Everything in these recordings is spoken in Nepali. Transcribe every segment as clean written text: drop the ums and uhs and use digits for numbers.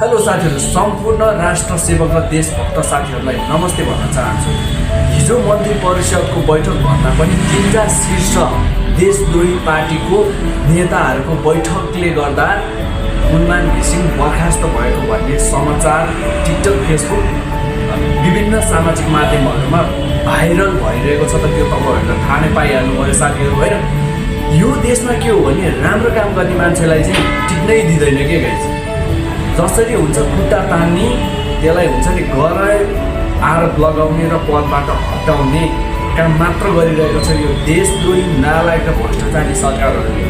हेलो साथीहरू, सम्पूर्ण राष्ट्र सेवक र देशभक्त साथीहरूलाई नमस्ते भन्न चाहन्छु। हिजो मन्त्री परिषदको बैठक भन्दा पनि तीनटा शीर्ष देशद्रोही पार्टीको नेताहरूको बैठकले गर्दा कुलमान घिसिङ बर्खास्त भएको भन्ने समाचार टिकटक, फेसबुक, विभिन्न सामाजिक माध्यमहरूमा भाइरल भइरहेको छ। त त्यो तपाईँहरूले थाहा नै पाइहाल्नु भयो साथीहरू, होइन? यो देशमा के हो भने राम्रो काम गर्ने मान्छेलाई चाहिँ टिक्नै दिँदैन के गाइस। जसरी हुन्छ खुट्टा तान्ने त्यसलाई हुन्छ नि गराए आरोप लगाउने र पदबाट हटाउने काम मात्र गरिरहेको छ यो देशद्रोही नालायक र भ्रष्टाचारी सरकारहरूले।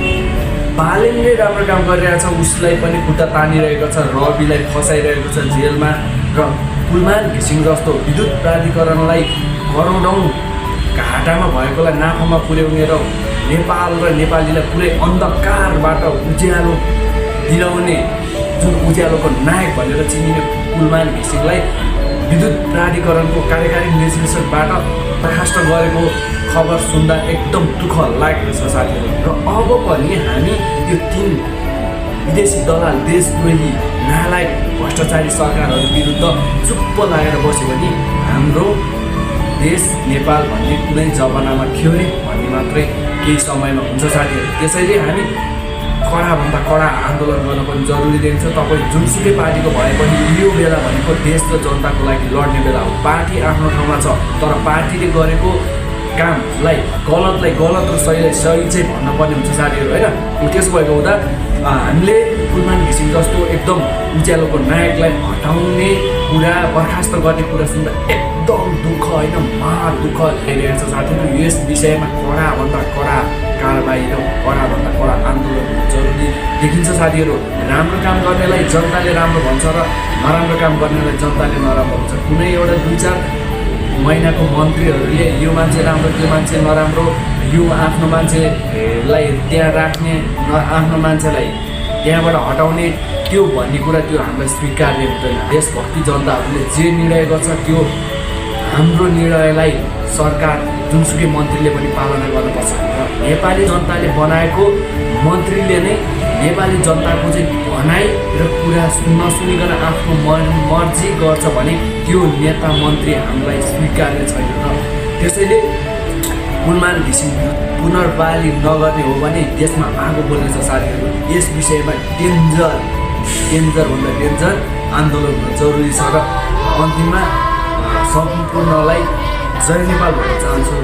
बालेनले राम्रो काम गरिरहेछ, उसलाई पनि खुट्टा तानिरहेको छ, रविलाई फसाइरहेको छ जेलमा, र कुलमान घिसिङ जस्तो विद्युत प्राधिकरणलाई करोडौँ घाटामा भएकोलाई नाफामा पुर्याउने र नेपाल र नेपालीलाई पुरै अन्धकारबाट उज्यालो दिलाउने जुन उज्यालोको नायक भनेर चिनिने कुलमान घिसिङलाई विद्युत प्राधिकरणको कार्यकारी निर्देशकबाट बर्खास्त गरेको खबर सुन्दा एकदम दुःख लागेको छ साथीहरू। र अब पनि हामी यो तीन विदेशी दलाल देशद्रोही नालायक भ्रष्टाचारी सरकारहरू विरुद्ध चुप्प लागेर बस्यो भने हाम्रो देश नेपाल भन्ने कुनै जमानामा थियो नि भन्ने मात्रै केही समयमा हुन्छ साथीहरू। त्यसैले हामी कडाभन्दा कडा आन्दोलन गर्न पनि जरुरी देखिन्छ। तपाईँ जुनसुकै पार्टीको भए पनि यो बेला भनेको देश र जनताको लागि लड्ने बेला हो। पार्टी आफ्नो ठाउँमा छ, तर पार्टीले गरेको कामलाई गलत र सहीलाई सही चाहिँ भन्नुपर्ने हुन्छ साथीहरू, होइन? त्यसो भएको हुँदा हामीले कुलमान घिसिङ जस्तो एकदम उज्यालोको नायकलाई हटाउने कुरा, बर्खास्त गर्ने कुरा सुन्दा एकदम दुःख, होइन, महा दुःख भइरहेको छ साथीहरू। यस विषयमा कडाभन्दा कडा कारबाही र कडाभन्दा कडा आन्दोलन जरुरी देखिन्छ साथीहरू। राम्रो काम गर्नेलाई जनताले राम्रो भन्छ र नराम्रो काम गर्नेलाई जनताले नराम्रो भन्छ। कुनै एउटा 2-4 महिनाको मन्त्रीहरूले यो मान्छे राम्रो, त्यो मान्छे नराम्रो, यो आफ्नो मान्छेलाई त्यहाँ राख्ने, आफ्नो मान्छेलाई त्यहाँबाट हटाउने, त्यो भन्ने कुरा त्यो हामीलाई स्वीकार्य हुँदैन। देशभक्ति जनताहरूले जे निर्णय गर्छ त्यो हाम्रो निर्णयलाई सरकार जुनसुकै मन्त्रीले पनि पालना गर्नुपर्छ। र नेपाली जनताले बनाएको मन्त्रीले नै नेपाली जनताको चाहिँ भनाइ र कुरा नसुनिकन आफ्नो मर्जी गर्छ भने त्यो नेता मन्त्री हामीलाई स्वीकार्य छैन। र त्यसैले कुलमान घिसिङ पुनर्बहाली नगर्ने हो भने देशमा आगो बोल्नेछ साथीहरू। यस विषयमा डेन्जरभन्दा डेन्जर आन्दोलन हुन जरुरी छ। र अन्तिममा सम्पूर्णलाई जय नेपाल भन्न चाहन्छु।